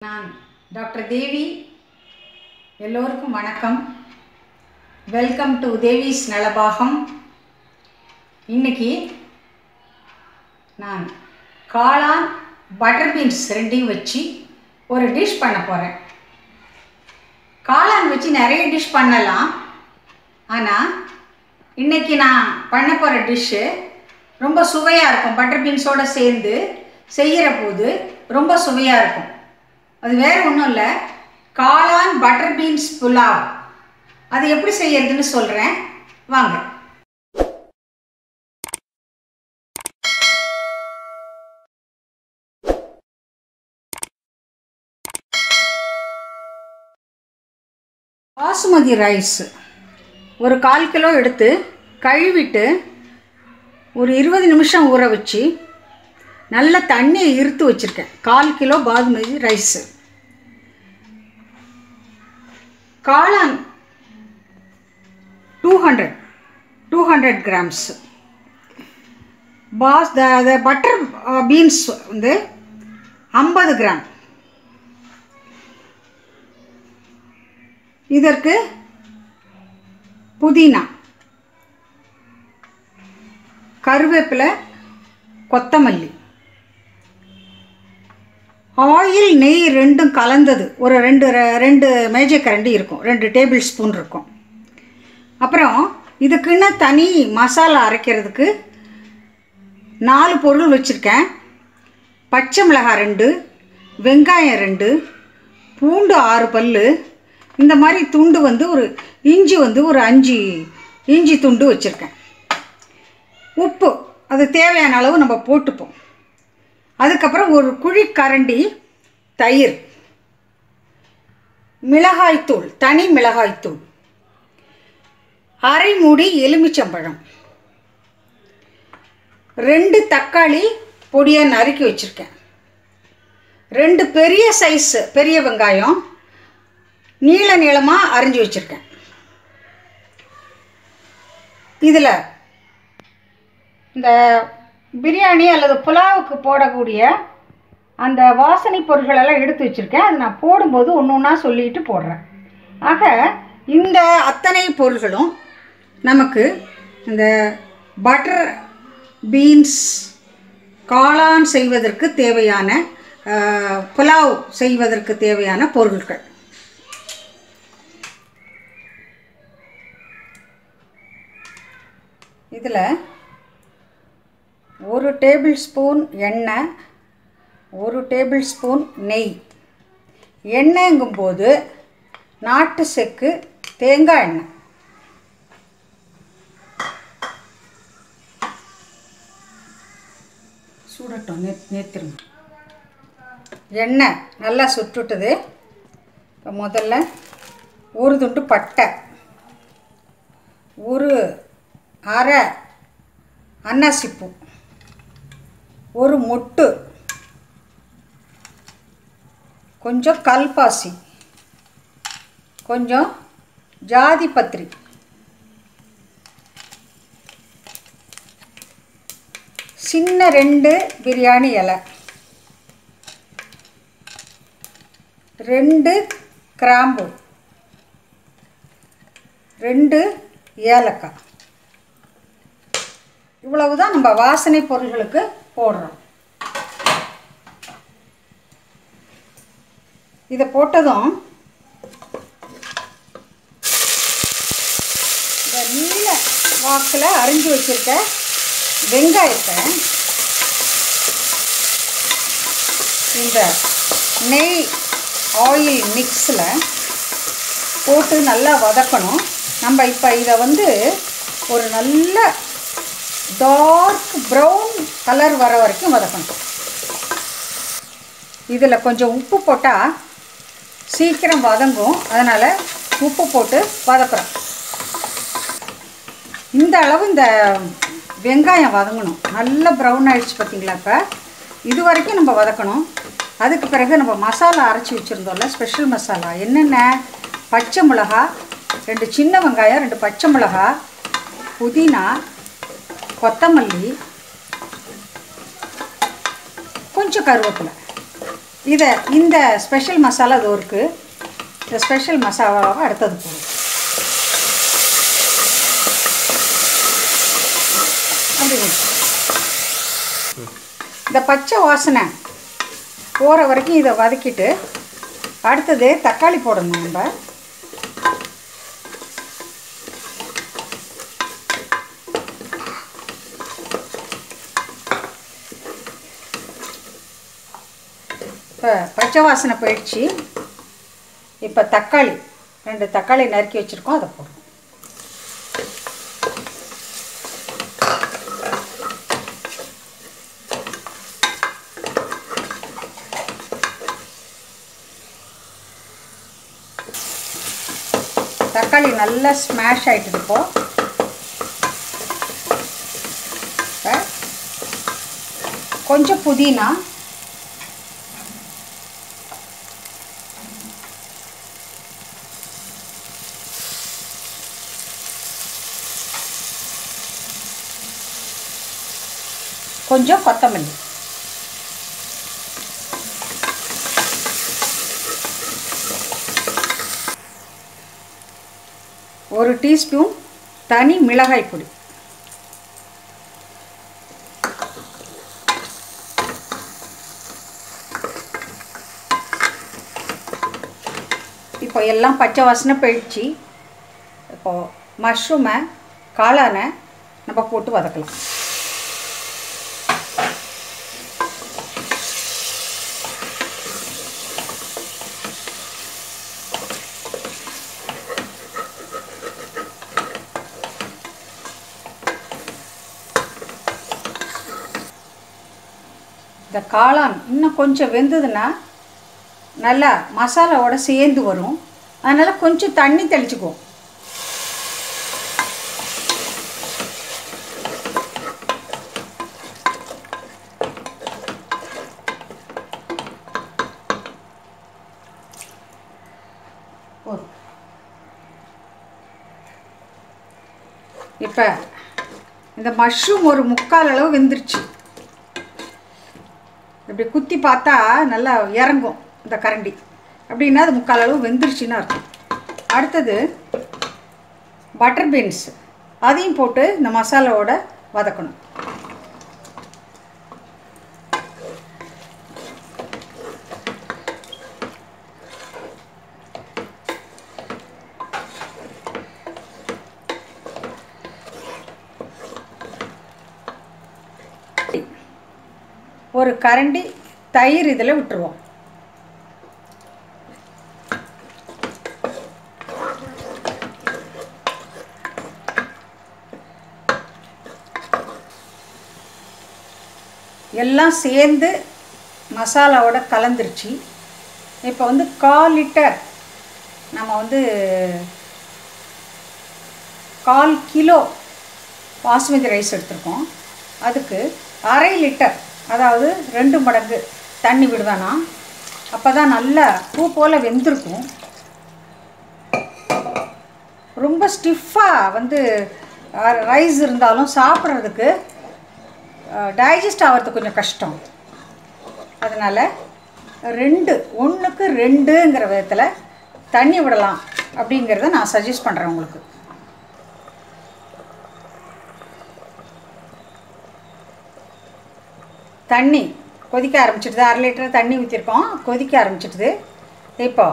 நான் டாக்டர் தேவி. எல்லோருக்கும் வணக்கம். Welcome to Devi's Nalabagam. இன்னைக்கு நான் காளான் பட்டர் பீன்ஸ் ரெண்டையும் வச்சு ஒரு டிஷ் பண்ண போகிறேன். காளான் வச்சு நிறைய டிஷ் பண்ணலாம். ஆனால் இன்றைக்கி நான் பண்ண போகிற டிஷ்ஷு ரொம்ப சுவையாக இருக்கும். பட்டர் பீன்ஸோடு சேர்ந்து செய்கிற போது ரொம்ப சுவையாக இருக்கும். அது வேறு ஒன்றும் இல்லை, காளான் பட்டர் பீன்ஸ் புலாவ். அது எப்படி செய்யறதுன்னு சொல்கிறேன், வாங்க. பாசுமதி ரைஸ் ஒரு 1/4 கிலோ எடுத்து கழுவிட்டு ஒரு 20 நிமிஷம் ஊற வச்சு நல்ல தண்ணியை இருத்து வச்சுருக்கேன். 1/4 கிலோ பாசுமதி ரைஸு. காளான் 200 கிராம்ஸ். பட்டர் பீன்ஸ் வந்து 50 கிராம். இதற்கு புதினா, கருவேப்பிலை, கொத்தமல்லி, ஆயில், நெய் ரெண்டும் கலந்தது ஒரு ரெண்டு மேஜைக்கரண்டி இருக்கும், 2 டேபிள் ஸ்பூன் இருக்கும். அப்புறம் இதுக்குன்னு தனி மசாலா அரைக்கிறதுக்கு 4 பொருள் வச்சுருக்கேன். பச்சை மிளகாய் 2, வெங்காயம் 2, பூண்டு 6 பல், இந்த மாதிரி துண்டு வந்து ஒரு இஞ்சி வந்து ஒரு 5 இஞ்சி துண்டு வச்சுருக்கேன். உப்பு அது தேவையான அளவு நம்ம போட்டுப்போம். அதுக்கப்புறம் ஒரு குழிக்கரண்டி தயிர், மிளகாய்த்தூள், தனி மிளகாய்த்தூள், அரை மூடி எலுமிச்சம்பழம், 2 தக்காளி பொடியாக நறுக்கி வச்சுருக்கேன், 2 பெரிய சைஸ் பெரிய வெங்காயம் நீளமாக அரிஞ்சு வச்சுருக்கேன். இதில் இந்த பிரியாணி அல்லது புலாவுக்கு போடக்கூடிய அந்த வாசனை பொருட்களெல்லாம் எடுத்து வச்சுருக்கேன். அது நான் போடும்போது ஒன்று ஒன்றா சொல்லிட்டு போடுறேன். ஆக இந்த அத்தனை பொருள்களும் நமக்கு இந்த பட்டர் பீன்ஸ் காளான் செய்வதற்கு தேவையான, புலாவ் செய்வதற்கு தேவையான பொருட்கள். இதில் 1 டேபிள் ஸ்பூன் எண்ணெய், 1 டேபிள் ஸ்பூன் நெய். எண்ணெய்ங்கும்போது நாட்டு செக்கு தேங்காய் எண்ணெய். சூடட்டும், நேற்றுருங்க. எண்ணெய் நல்லா சுட்டுட்டுது. இப்போ முதல்ல ஒரு துண்டு பட்டை, ஒரு அரை அன்னாசிப்பூ, ஒரு மொட்டு, கொஞ்சம் கல்பாசி, கொஞ்சம் ஜாதி பத்திரி, சின்ன 2 பிரியாணி இலை, 2 கிராம்பு, 2 ஏலக்காய். இவ்வளவு தான் நம்ம வாசனை பொருள்களுக்கு போடுறோம். இதை போட்டதும் இந்த நீல வாக்கில் அரிஞ்சு வச்சுருக்க வெங்காயத்தை இந்த நெய் ஆயில் மிக்ஸில் போட்டு நல்லா வதக்கணும். நம்ம இப்போ இதை வந்து ஒரு நல்ல டார்க் ப்ரௌன் கலர் வர வரைக்கும் வதக்கணும். இதில் கொஞ்சம் உப்பு போட்டால் சீக்கிரம் வதங்கும், அதனால் உப்பு போட்டு வதக்குறோம். இந்த அளவு இந்த வெங்காயம் வதங்கணும். நல்ல ப்ரௌன் ஆகிடுச்சு பார்த்திங்களா. இப்போ இது வரைக்கும் நம்ம வதக்கணும். அதுக்கு பிறகு நம்ம மசாலா அரைச்சி வச்சுருந்தோம்ல, ஸ்பெஷல் மசாலா. என்னென்ன? பச்சை மிளகா 2 சின்ன வெங்காயம், 2 பச்சை மிளகா, புதினா, கொத்தமல்லி, கொஞ்சம் கருவேப்பிலை, இந்த ஸ்பெஷல் மசாலா இது இருக்குது. இந்த ஸ்பெஷல் மசாலாவை அடுத்தது போடும். அப்படி இந்த பச்சை வாசனை போகிற வரைக்கும் இதை வதக்கிட்டு அடுத்தது தக்காளி போடணும். நம்ம இப்போ பச்சை வாசனை போயிடுச்சு. இப்போ தக்காளி 2 தக்காளி நறுக்கி வச்சுருக்கோம், அதை போடுறோம். தக்காளி நல்லா ஸ்மாஷ் ஆகிட்டு இருக்கும். கொஞ்சம் புதினா, கொஞ்சம் கொத்தமல்லி, ஒரு டீஸ்பூன் தனி மிளகாய் பொடி, இப்போ எல்லாம் பச்சை வாசனை போயிடுச்சு. இப்போது மஷ்ரூமை காளானை நம்ம போட்டு வதக்கலாம். இந்த காளான் இன்னும் கொஞ்சம் வெந்ததுன்னா நல்லா மசாலாவோட சேர்ந்து வரும். அதனால் கொஞ்சம் தண்ணி தெளிச்சுக்குவோம். இப்போ இந்த மஷ்ரூம் ஒரு 3/4 அளவு வெந்துருச்சு. இப்படி குத்தி பார்த்தா நல்லா இறங்கும் இந்த கரண்டி. அப்படின்னா அது 3/4 அளவு வெந்துருச்சுன்னு அர்த்தம். அடுத்தது பட்டர் பீன்ஸ், அதையும் போட்டு இந்த மசாலாவோட வதக்கணும். ஒரு கரண்டி தயிர் இதில் விட்டுருவோம். எல்லாம் சேர்ந்து மசாலாவோட கலந்துருச்சு. இப்போ 1/4 லிட்டர் நம்ம 1/4 கிலோ பாஸ்மதி ரைஸ் எடுத்துருக்கோம். அதுக்கு 1/2 லிட்டர், அதாவது 2 மடங்கு தண்ணி விடுவேனா. அப்போ தான் நல்லா பூ போல் வெந்திருக்கும். ரொம்ப ஸ்டிஃபாக ரைஸ் இருந்தாலும் சாப்பிட்றதுக்கு டைஜஸ்ட் ஆகிறதுக்கு கொஞ்சம் கஷ்டம். அதனால் 1க்கு 2ங்கிற விதத்தில் தண்ணி விடலாம் அப்படிங்கிறத நான் சஜஸ்ட் பண்ணுறேன் உங்களுக்கு. தண்ணி கொதிக்க ஆரம்பிச்சிடுது. 1/2 லிட்டர் தண்ணி ஊற்றிருக்கோம், கொதிக்க ஆரம்பிச்சிடுது. இப்போ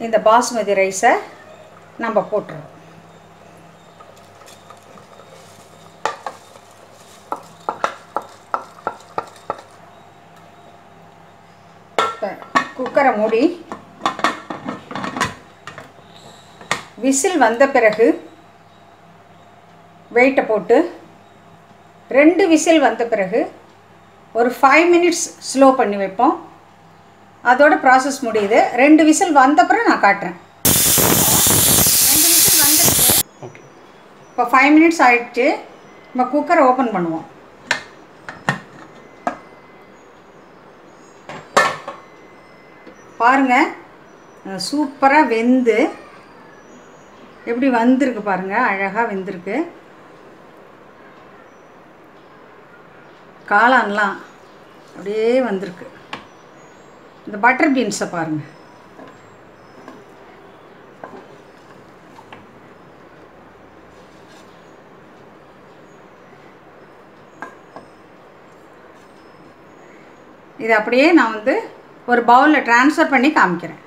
இந்த பாஸ்மதி ரைஸை நம்ம போட்டுருவோம். குக்கரை மூடி விசில் வந்த பிறகு வெயிட்டை போட்டு 2 விசில் வந்த பிறகு ஒரு 5 மினிட்ஸ் ஸ்லோ பண்ணி வைப்போம். அதோட ப்ராசஸ் முடியுது. 2 விசில் வந்த பிறகு நான் காட்டுறேன். 2 விசில் வந்துடுச்சு. ஓகே, இப்போ 5 மினிட்ஸ் ஆகிடுச்சு. நம்ம குக்கரை ஓப்பன் பண்ணுவோம். பாருங்கள், சூப்பராக வெந்து எப்படி வந்திருக்கு பாருங்கள், அழகாக வெந்திருக்கு. காளான்லாம் அப்படியே வந்திருக்கு. இந்த பட்டர் பீன்ஸை பாருங்கள். இது அப்படியே நான் வந்து ஒரு பவுலில் ட்ரான்ஸ்ஃபர் பண்ணி காமிக்கிறேன்.